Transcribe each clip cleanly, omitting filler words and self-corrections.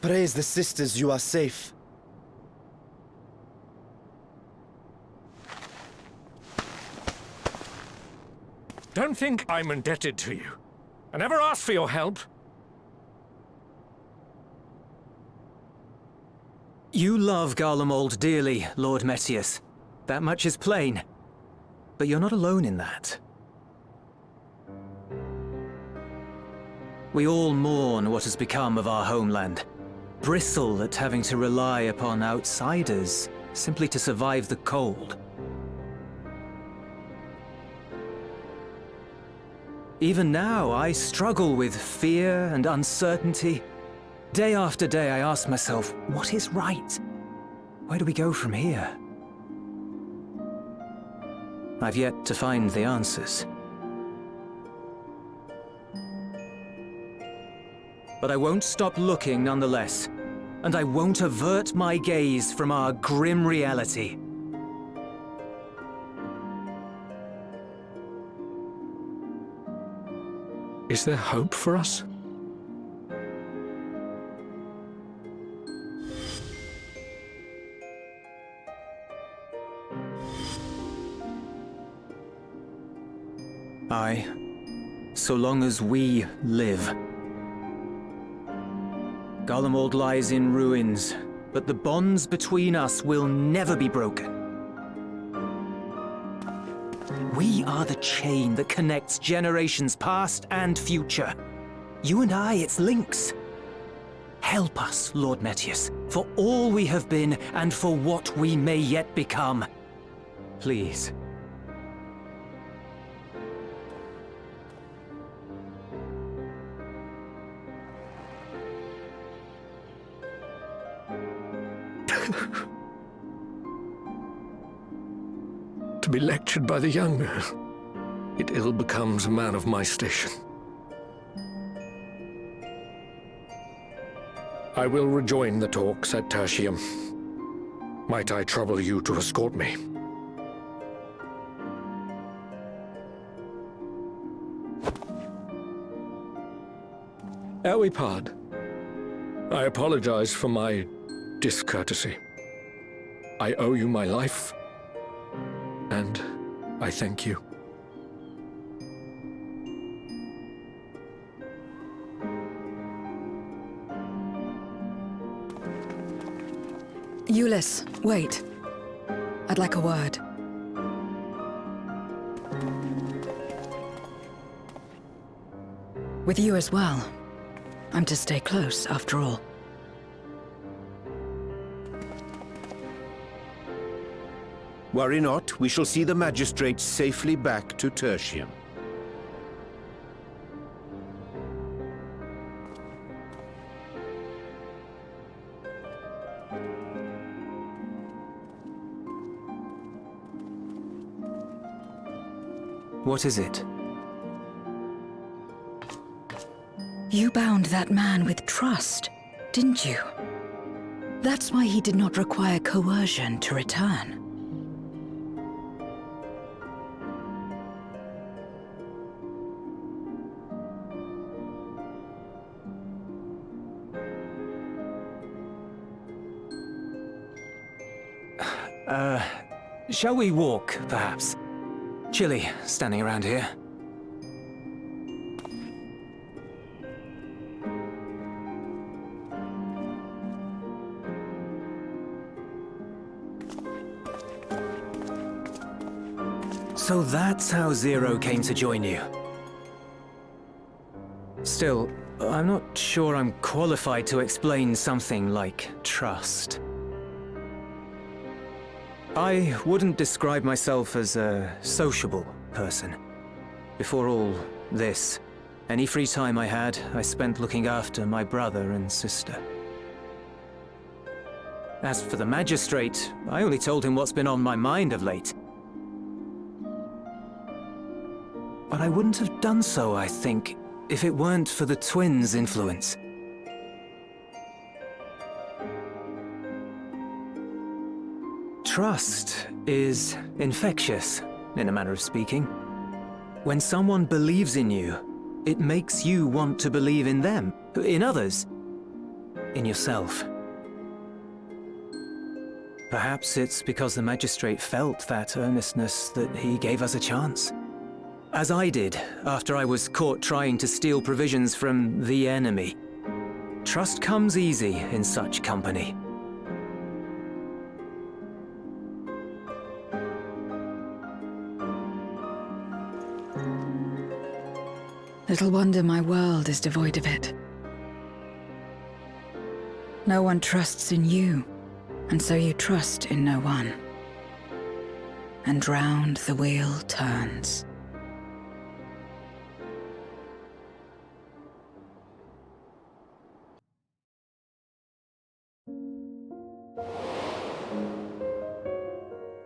Praise the sisters, you are safe. Don't think I'm indebted to you. I never asked for your help. You love Garlemald dearly, Lord Metius. That much is plain. But you're not alone in that. We all mourn what has become of our homeland. Bristle at having to rely upon outsiders simply to survive the cold. Even now, I struggle with fear and uncertainty. Day after day, I ask myself, what is right? Where do we go from here? I've yet to find the answers. But I won't stop looking nonetheless, and I won't avert my gaze from our grim reality. Is there hope for us? Aye, so long as we live. Garlemald lies in ruins, but the bonds between us will never be broken. We are the chain that connects generations past and future. You and I, it's links. Help us, Lord Metius, for all we have been and for what we may yet become. Please. To be lectured by the younger, it ill becomes a man of my station. I will rejoin the talks at Tertium. Might I trouble you to escort me? Ere we part, I apologize for my discourtesy. I owe you my life, and I thank you. Ulyss, wait. I'd like a word. With you as well. I'm to stay close, after all. Worry not, we shall see the magistrate safely back to Tertium. What is it? You bound that man with trust, didn't you? That's why he did not require coercion to return. Shall we walk, perhaps? Chilly, standing around here. So that's how Zero came to join you. Still, I'm not sure I'm qualified to explain something like trust. I wouldn't describe myself as a sociable person. Before all this, any free time I had, I spent looking after my brother and sister. As for the magistrate, I only told him what's been on my mind of late. But I wouldn't have done so, I think, if it weren't for the twins' influence. Trust is infectious, in a manner of speaking. When someone believes in you, it makes you want to believe in them, in others. in yourself. Perhaps it's because the magistrate felt that earnestness that he gave us a chance. As I did after I was caught trying to steal provisions from the enemy. Trust comes easy in such company. Little wonder my world is devoid of it. No one trusts in you, and so you trust in no one. And round the wheel turns.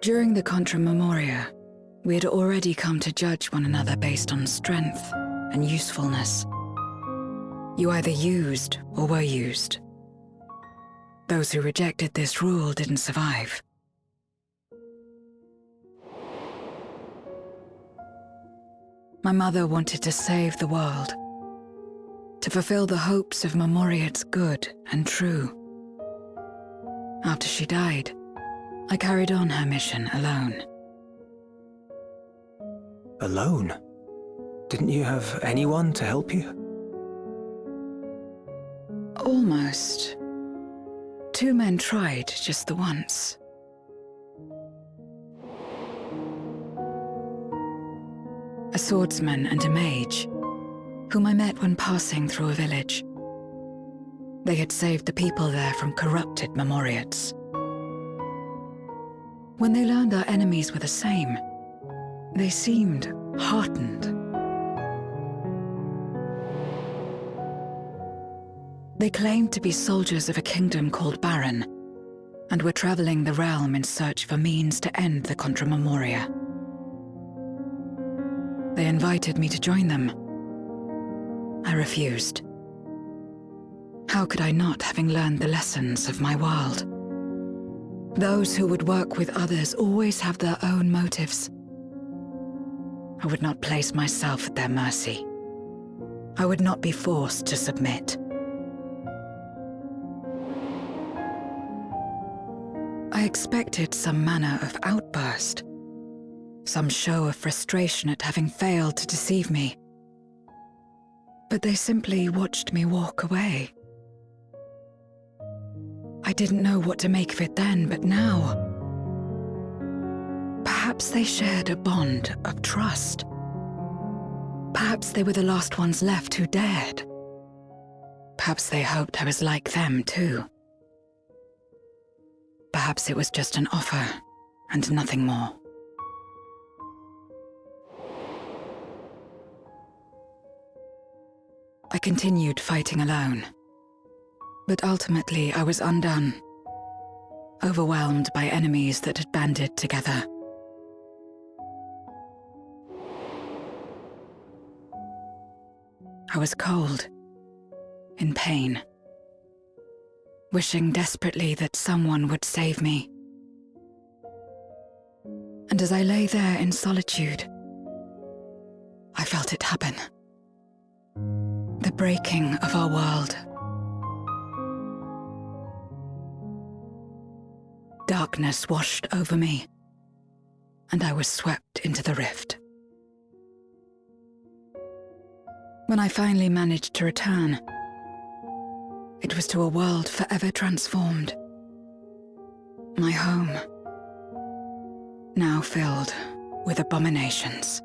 During the Contra Memoria, we had already come to judge one another based on strength and usefulness. You either used or were used. Those who rejected this rule didn't survive. My mother wanted to save the world, to fulfill the hopes of Memoria's good and true. After she died, I carried on her mission alone. Alone? Didn't you have anyone to help you? Almost. 2 men tried just the once. A swordsman and a mage, whom I met when passing through a village. They had saved the people there from corrupted Memoriates. When they learned our enemies were the same, they seemed heartened. They claimed to be soldiers of a kingdom called Baron, and were traveling the realm in search for means to end the Contra Memoria. They invited me to join them. I refused. How could I not, having learned the lessons of my world? Those who would work with others always have their own motives. I would not place myself at their mercy. I would not be forced to submit. I expected some manner of outburst, some show of frustration at having failed to deceive me. But they simply watched me walk away. I didn't know what to make of it then, but now, perhaps they shared a bond of trust. Perhaps they were the last ones left who dared. Perhaps they hoped I was like them too. Perhaps it was just an offer and nothing more. I continued fighting alone. But ultimately, I was undone, overwhelmed by enemies that had banded together. I was cold, in pain, wishing desperately that someone would save me. And as I lay there in solitude, I felt it happen. The breaking of our world. Darkness washed over me, and I was swept into the rift. When I finally managed to return, it was to a world forever transformed. My home, now filled with abominations.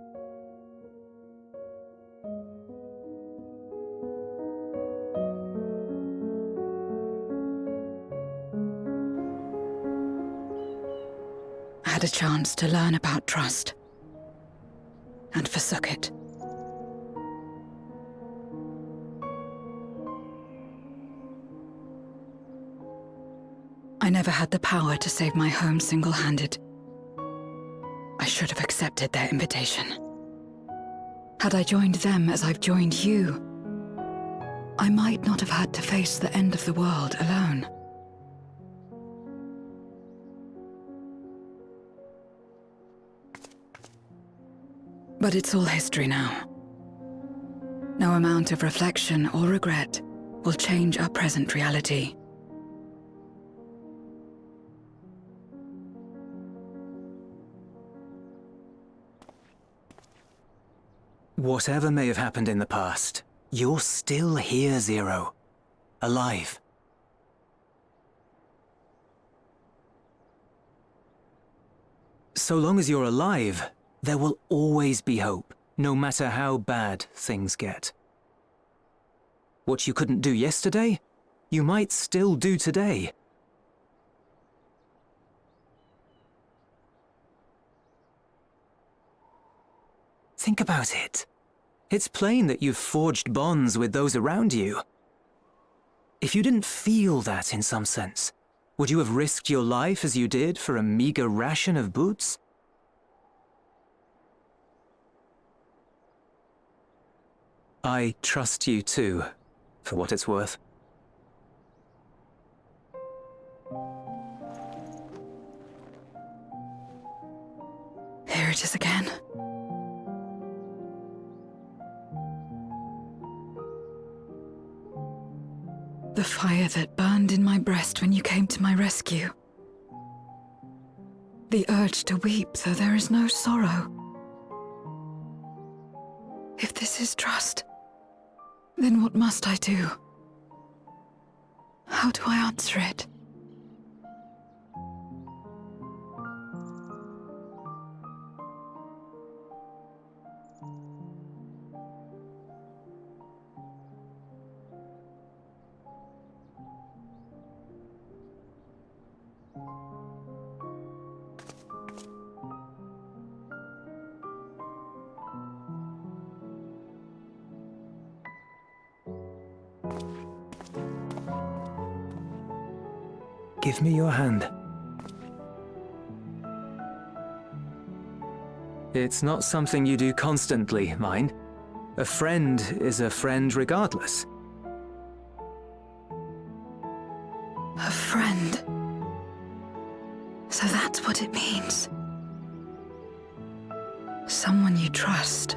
I had a chance to learn about trust, and forsook it. I never had the power to save my home single-handed. I should have accepted their invitation. Had I joined them as I've joined you, I might not have had to face the end of the world alone. But it's all history now. No amount of reflection or regret will change our present reality. Whatever may have happened in the past, you're still here, Zero. Alive. So long as you're alive, there will always be hope, no matter how bad things get. What you couldn't do yesterday, you might still do today. Think about it. It's plain that you've forged bonds with those around you. If you didn't feel that in some sense, would you have risked your life as you did for a meager ration of boots? I trust you too, for what it's worth. Here it is again. The fire that burned in my breast when you came to my rescue. The urge to weep, though there is no sorrow. If this is trust, then what must I do? How do I answer it? Give me your hand. It's not something you do constantly, mine. A friend is a friend regardless. A friend. So that's what it means. Someone you trust.